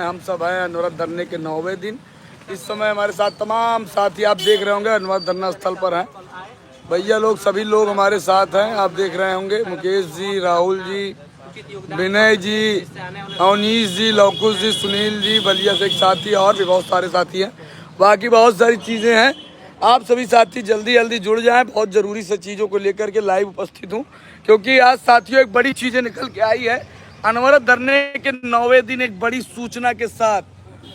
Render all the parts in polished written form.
हम सब हैं अनवरत धरने के 9वें दिन। इस समय हमारे साथ तमाम साथी आप देख रहे होंगे अनवरत धरना स्थल पर हैं। भैया लोग सभी लोग हमारे साथ हैं, आप देख रहे होंगे मुकेश जी, राहुल जी, विनय जी, अवनीश जी, लौकुश जी, सुनील जी, बलिया से एक साथी और भी बहुत सारे साथी हैं। बाकी बहुत सारी चीज़ें हैं, आप सभी साथी जल्दी जल्दी जुड़ जाएं। बहुत ज़रूरी से चीज़ों को लेकर के लाइव उपस्थित हूँ, क्योंकि आज साथियों एक बड़ी चीज़ें निकल के आई है अनवरत धरने के 9वें दिन एक बड़ी सूचना के साथ।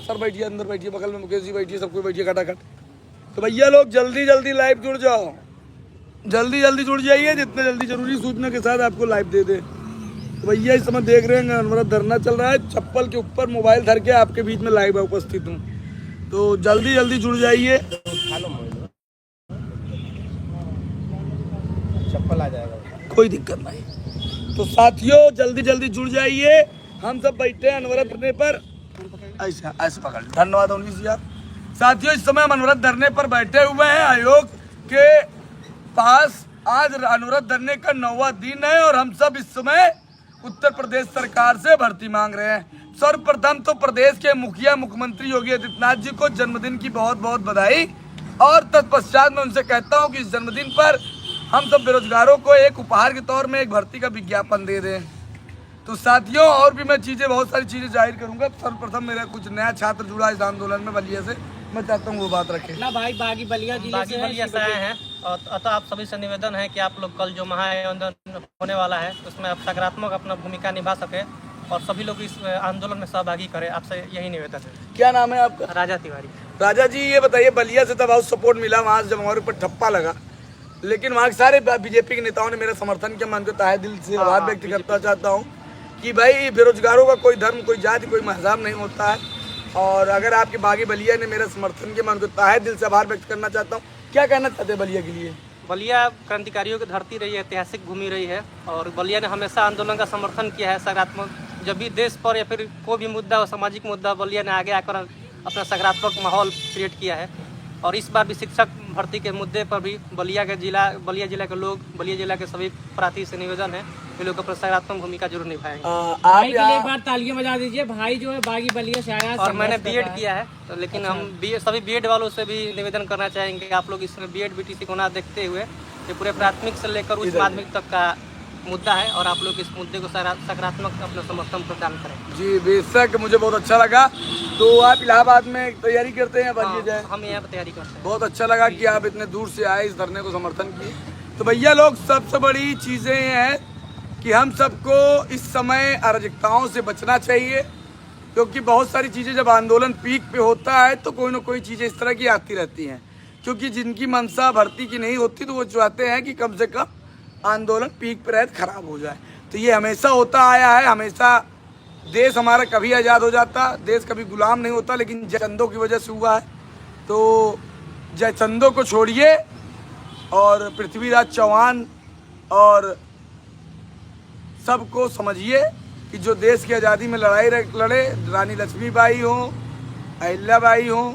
सर बैठिए, अंदर बैठिए, बगल में मुकेश जी बैठिए, सबको बैठिए खटाखट। तो भैया लोग जल्दी जल्दी लाइव जुड़ जाओ, जल्दी जल्दी जुड़ जाइए, जितने जल्दी जरूरी सूचना के साथ आपको लाइव दे दे। तो भैया इस समय देख रहे हैं अनवरत धरना चल रहा है, चप्पल के ऊपर मोबाइल धर के आपके बीच में लाइव उपस्थित हूँ, तो जल्दी जल्दी जुड़ जाइए। चप्पल आ जाएगा, कोई दिक्कत नहीं। तो साथियों जल्दी जल्दी जुड़ जाइए, हम सब बैठे हैं अनवरत धरने पर। ऐसा ऐसे पकड़, धन्यवाद उन्नीस यार। साथियों इस समय हम अनवरत धरने पर बैठे हुए हैं आयोग के पास। आज अनवरत धरने का 9वां दिन है और हम सब इस समय उत्तर प्रदेश सरकार से भर्ती मांग रहे हैं। सर्वप्रथम तो प्रदेश के मुखिया मुख्यमंत्री योगी आदित्यनाथ जी को जन्मदिन की बहुत बहुत बधाई, और तत्पश्चात मैं उनसे कहता हूं कि इस जन्मदिन पर हम सब बेरोजगारों को एक उपहार के तौर में एक भर्ती का विज्ञापन दे दें। तो साथियों और भी मैं चीज़ें बहुत सारी चीज़ें जाहिर करूंगा। सर्वप्रथम मेरा कुछ नया छात्र जुड़ा इस आंदोलन में बलिया से, मैं चाहता हूँ वो बात रखें ना भाई। बागी बलिया से आए हैं और अतः आप सभी से निवेदन है कि आप लोग कल जो महाआंदोलन होने वाला है उसमें आप सकारात्मक अपना भूमिका निभा सके और सभी लोग इस आंदोलन में सहभागी करें। आपसे यही निवेदन है। क्या नाम है आपका? राजा तिवारी। राजा जी ये बताइए, बलिया से तो बहुत सपोर्ट मिला, वहाँ से जब हमारे ऊपर ठप्पा लगा, लेकिन वहाँ के सारे बीजेपी के नेताओं ने मेरा समर्थन किया। मैं उनको तहे दिल से आभार व्यक्त करना चाहता हूँ कि भाई बेरोजगारों का कोई धर्म, कोई जाति, कोई मजहब नहीं होता है, और अगर आपके बागी बलिया ने मेरा समर्थन किया, मैं उनको तहे दिल से आभार व्यक्त करना चाहता हूँ। क्या कहना चाहते हैं बलिया के लिए? बलिया क्रांतिकारियों की धरती रही है, ऐतिहासिक भूमि रही है, और बलिया ने हमेशा आंदोलन का समर्थन किया है सकारात्मक। जब भी देश पर या फिर कोई भी मुद्दा हो, सामाजिक मुद्दा, बलिया ने आगे आकर अपना सकारात्मक माहौल क्रिएट किया है। और इस बार भी शिक्षक भर्ती के मुद्दे पर भी बलिया जिला के लोग, बलिया जिला के सभी प्रार्थी से निवेदन है ये लोग अपना सकारात्मक भूमिका जरूर निभाएंगे। भाई के लिए एक बार तालियां बजा दीजिए। भाई जो है बागी बलिया से आया और मैंने बीएड किया है, तो लेकिन हम सभी बीएड वालों से भी निवेदन करना चाहेंगे कि आप लोग इसमें बीएड बीटीसी को ना देखते हुए ये पूरे प्राथमिक से लेकर उच्च माध्यमिक तक का मुद्दा है, और आप लोग इस मुद्दे को सकारात्मक अपना समर्थन प्रदान करें। जी बेशक, मुझे बहुत अच्छा लगा। तो आप इलाहाबाद में तैयारी करते हैं? बलिया जाए, हम यहाँ पर तैयारी करते हैं। बहुत अच्छा लगा कि आप इतने दूर से आए, इस धरने को समर्थन किए। तो भैया लोग सबसे बड़ी चीज़ें हैं कि हम सबको इस समय अराजकताओं से बचना चाहिए, क्योंकि बहुत सारी चीज़ें जब आंदोलन पीक पे होता है तो कोई ना कोई चीज़ें इस तरह की आती रहती हैं, क्योंकि जिनकी मंशा भर्ती की नहीं होती तो वो चाहते हैं कि कम से कम आंदोलन पीक पे रहते खराब हो जाए। तो ये हमेशा होता आया है, हमेशा देश हमारा कभी आज़ाद हो जाता, देश कभी गुलाम नहीं होता, लेकिन जयचंदों की वजह से हुआ है। तो जयचंदों को छोड़िए और पृथ्वीराज चौहान और सबको समझिए कि जो देश की आज़ादी में लड़ाई लड़े, रानी लक्ष्मीबाई हो, अहिल्याबाई हो,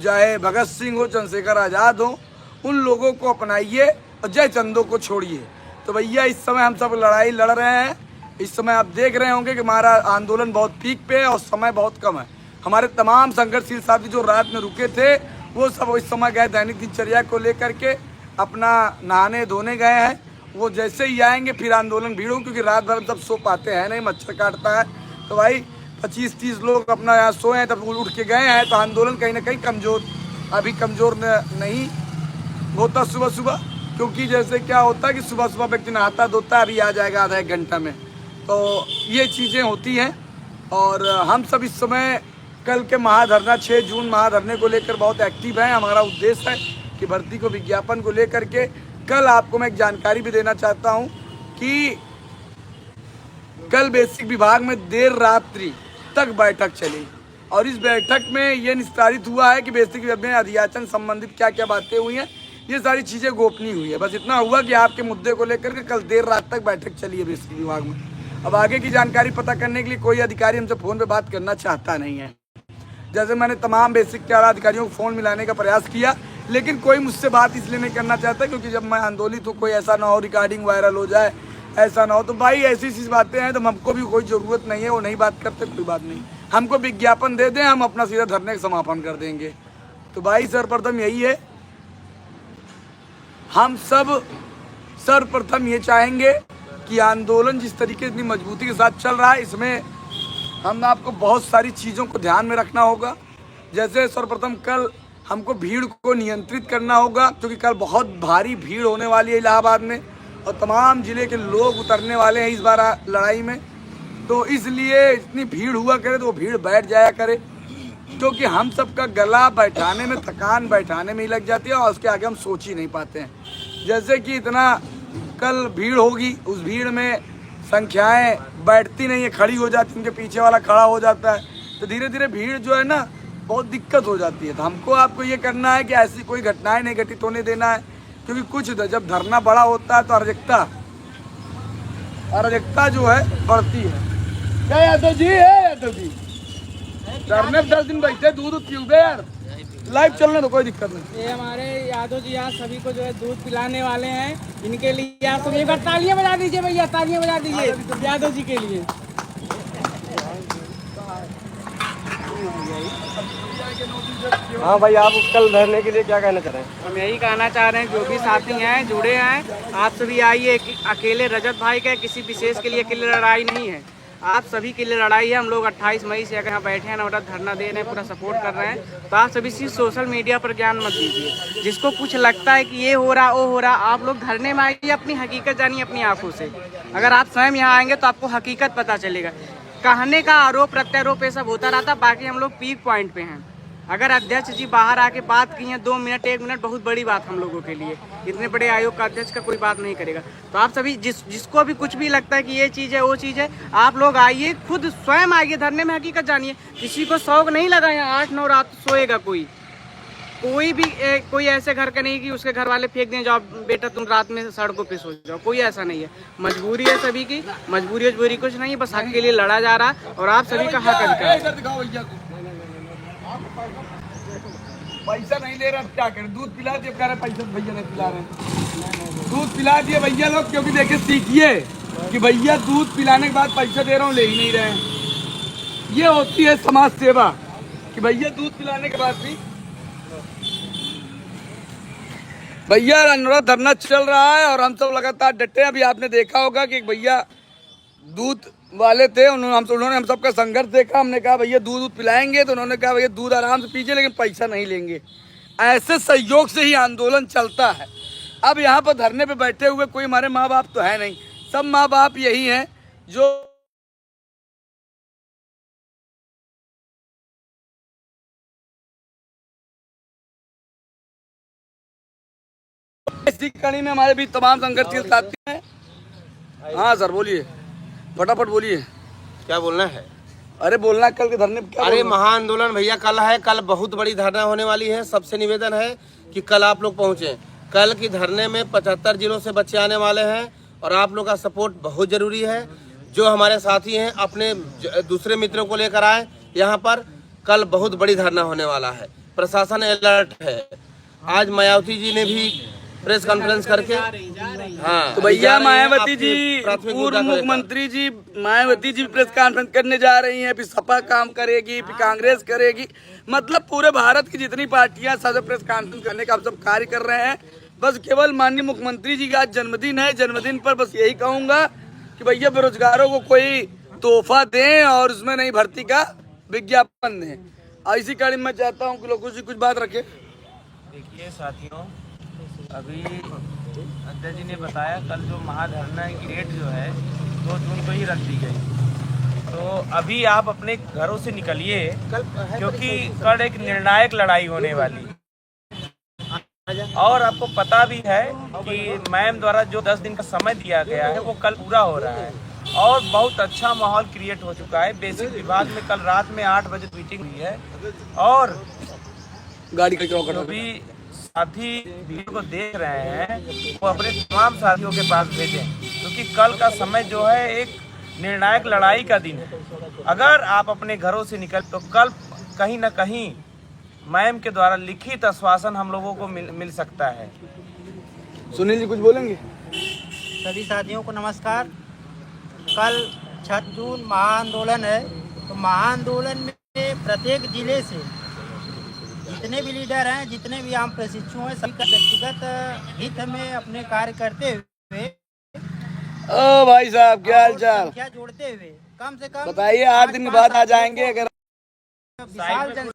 चाहे भगत सिंह हो, चंद्रशेखर आज़ाद हो, उन लोगों को अपनाइए और जयचंदों को छोड़िए। तो भैया इस समय हम सब लड़ाई लड़ रहे हैं। इस समय आप देख रहे होंगे कि हमारा आंदोलन बहुत पीक पे है और समय बहुत कम है। हमारे तमाम संघर्षशील साथी जो रात में रुके थे वो सब इस समय गए दैनिक दिनचर्या को लेकर के अपना नहाने धोने गए हैं। वो जैसे ही आएंगे फिर आंदोलन भीड़ हो, क्योंकि रात भर हम सब सो पाते हैं नहीं, मच्छर काटता है। तो भाई 25-30 लोग अपना यहाँ सोए हैं, तब उठ के गए हैं, तो आंदोलन कहीं ना कहीं कमज़ोर, अभी कमज़ोर नहीं होता सुबह सुबह, क्योंकि जैसे क्या होता है कि सुबह सुबह व्यक्ति नहाता धोता, अभी आ जाएगा आधा एक घंटा में। तो ये चीज़ें होती हैं, और हम सब इस समय कल के महाधरना 6 जून महाधरने को लेकर बहुत एक्टिव हैं। हमारा उद्देश्य है कि भर्ती को विज्ञापन को लेकर के कल आपको मैं एक जानकारी भी देना चाहता हूं कि कल बेसिक विभाग में देर रात्रि तक बैठक चली, और इस बैठक में ये निस्तारित हुआ है कि बेसिक विभाग में अध्याचन संबंधित क्या क्या बातें हुई हैं, ये सारी चीज़ें गोपनीय हुई है। बस इतना हुआ कि आपके मुद्दे को लेकर के कल देर रात तक बैठक चली है बेसिक विभाग में। अब आगे की जानकारी पता करने के लिए कोई अधिकारी हमसे फ़ोन पे बात करना चाहता नहीं है। जैसे मैंने तमाम बेसिक के आला अधिकारियों को फ़ोन मिलाने का प्रयास किया, लेकिन कोई मुझसे बात इसलिए नहीं करना चाहता क्योंकि जब मैं आंदोलित हूँ, कोई ऐसा ना हो रिकॉर्डिंग वायरल हो जाए, ऐसा ना हो। तो भाई ऐसी बातें हैं तो हमको भी कोई ज़रूरत नहीं है, वो नहीं बात करते, कोई बात नहीं। हमको विज्ञापन दे दें, हम अपना सीधा धरने का समापन कर देंगे। तो भाई सर्वप्रथम यही है, हम सब सर्वप्रथम ये चाहेंगे कि आंदोलन जिस तरीके से इतनी मजबूती के साथ चल रहा है, इसमें हम आपको बहुत सारी चीज़ों को ध्यान में रखना होगा। जैसे सर्वप्रथम कल हमको भीड़ को नियंत्रित करना होगा, क्योंकि कल बहुत भारी भीड़ होने वाली है इलाहाबाद में और तमाम ज़िले के लोग उतरने वाले हैं इस बार लड़ाई में। तो इसलिए इतनी भीड़ हुआ करे तो वो भीड़ बैठ जाया करे, क्योंकि हम सबका गला बैठाने में, थकान बैठाने में ही लग जाती है और उसके आगे हम सोच ही नहीं पाते हैं। जैसे कि इतना कल भीड़ होगी, उस भीड़ में संख्याएं बैठती नहीं है, खड़ी हो जाती, उनके पीछे वाला खड़ा हो जाता है, तो धीरे धीरे भीड़ जो है ना बहुत दिक्कत हो जाती है। तो हमको आपको ये करना है कि ऐसी कोई घटनाएं नहीं घटित होने देना है, क्योंकि कुछ जब धरना बड़ा होता है तो अराजकता जो है बढ़ती है। क्या यादव जी है? यादव जी धरने 10 दिन बैठे, दूध पीओगे यार, लाइव चलने तो कोई दिक्कत नहीं। ये हमारे यादव जी आज सभी को जो है दूध पिलाने वाले हैं, इनके लिए आप सब एक बार तालियां बजा दीजिए भैया, तालियां बजा दीजिए यादव जी के लिए। हाँ भाई, आप कल धरने के लिए क्या कहना चाह रहे हैं? हम यही कहना चाह रहे हैं, जो भी साथी हैं जुड़े हैं, आप सभी आइए। अकेले रजत भाई का किसी विशेष के लिए अकेले लड़ाई नहीं है, आप सभी के लिए लड़ाई है। हम लोग 28 मई से अगर यहाँ बैठे हैं, नवरात धरना दे रहे हैं, पूरा सपोर्ट कर रहे हैं। तो आप सभी चीज़ सोशल मीडिया पर ज्ञान मत दीजिए। जिसको कुछ लगता है कि ये हो रहा वो हो रहा, आप लोग धरने में आइए, अपनी हकीकत जानिए अपनी आंखों से। अगर आप स्वयं यहाँ आएंगे तो आपको हकीकत पता चलेगा। कहने का आरोप प्रत्यारोप ये सब होता रहता, बाकी हम लोग पीक पॉइंट पे हैं। अगर अध्यक्ष जी बाहर आके बात की हैं 2 मिनट 1 मिनट, बहुत बड़ी बात हम लोगों के लिए। इतने बड़े आयोग का अध्यक्ष का कोई बात नहीं करेगा। तो आप सभी जिसको भी कुछ भी लगता है कि ये चीज़ है वो चीज़ है, आप लोग आइए, खुद स्वयं आइए धरने में, हकीकत जानिए। किसी को शौक नहीं लगा यहाँ 8-9 रात सोएगा कोई भी कोई ऐसे घर का नहीं कि उसके घर वाले फेंक दें, जाओ बेटा तुम रात में सड़कों पे सो जाओ, कोई ऐसा नहीं है। मजबूरी है सभी की, मजबूरी कुछ नहीं है, बस हक के लिए लड़ा जा रहा है और आप सभी का हक अधिकार। पैसा नहीं ले रहा, क्या करें? दूध पिला दिए, कह रहे पैसा भैया नहीं पिला रहे। दूध पिला दिए भैया लोग, क्योंकि देखिए सीखिए कि भैया दूध पिलाने के बाद पैसा दे रहा हूँ, ले ही नहीं रहे। ये होती है समाज सेवा, कि भैया दूध पिलाने के बाद भी भैया अनुराग धरना चल रहा है और हम सब लगातार डटे। अभी आपने देखा होगा कि एक भैया दूध वाले थे, उन्होंने हम सबका संघर्ष देखा। हमने कहा भैया दूध पिलाएंगे, तो उन्होंने कहा भैया दूध आराम से पीजिए लेकिन पैसा नहीं लेंगे। ऐसे सहयोग से ही आंदोलन चलता है। अब यहाँ पर धरने पे बैठे हुए कोई हमारे माँ बाप तो है नहीं, सब माँ बाप यही हैं जो इसी कड़ी में हमारे भी तमाम संघर्ष के साथी हैं। हाँ सर बोलिए, फटाफट बोलिए। क्या बोलना है? अरे बोलना कल के धरने पे क्या? अरे महाआंदोलन भैया कल है, कल बहुत बड़ी धरना होने वाली है। सबसे निवेदन है कि कल आप लोग पहुँचे। कल की धरने में 75 जिलों से बच्चे आने वाले हैं और आप लोग का सपोर्ट बहुत जरूरी है। जो हमारे साथी हैं अपने दूसरे मित्रों को लेकर आए यहाँ पर। कल बहुत बड़ी धरना होने वाला है, प्रशासन अलर्ट है। आज मायावती जी ने भी प्रेस कॉन्फ्रेंस करके, हाँ तो भैया मायावती जी, पूर्व मुख्यमंत्री जी मायावती जी प्रेस कॉन्फ्रेंस करने जा रही हैं, फिर सपा काम करेगी, फिर कांग्रेस करेगी। मतलब पूरे भारत की जितनी पार्टियां सब प्रेस कॉन्फ्रेंस करने का हम सब कार्य कर रहे हैं। बस केवल माननीय मुख्यमंत्री जी का आज जन्मदिन है, जन्मदिन पर बस यही कहूँगा कि भैया बेरोजगारों को कोई तोहफा दें और उसमें नई भर्ती का विज्ञापन दें। और इसी कड़ी में मैं चाहता हूँ कि लोगों से कुछ बात रखें। देखिए साथियों, अभी अध्यक्ष जी ने बताया कल जो महाधरना की डेट जो है 2 जून को ही रख दी गई। तो अभी आप अपने घरों से निकलिए, क्योंकि कल एक निर्णायक लड़ाई होने वाली। और आपको पता भी है कि मैम द्वारा जो 10 दिन का समय दिया गया है वो कल पूरा हो रहा है और बहुत अच्छा माहौल क्रिएट हो चुका है। बेसिक विभाग में कल रात में 8 बजे मीटिंग हुई है और गाड़ी जो भी साथी वीडियो को देख रहे हैं वो अपने तमाम साथियों के पास भेजें, क्योंकि कल का समय जो है एक निर्णायक लड़ाई का दिन है। अगर आप अपने घरों से निकल तो कल कहीं ना कहीं मैम के द्वारा लिखित आश्वासन हम लोगों को मिल सकता है। सुनील जी कुछ बोलेंगे? सभी साथियों को नमस्कार। कल 6 जून महाआंदोलन है तो महाआंदोलन में प्रत्येक जिले से जितने भी लीडर हैं, जितने भी आम प्रशिक्षु हैं, सभी का व्यक्तिगत हित में अपने कार्य करते हुए ओ भाई साहब, क्या हाल चाल? संख्या जोड़ते हुए कम से कम बताइए, 8 दिन बाद आ जाएंगे अगर विशाल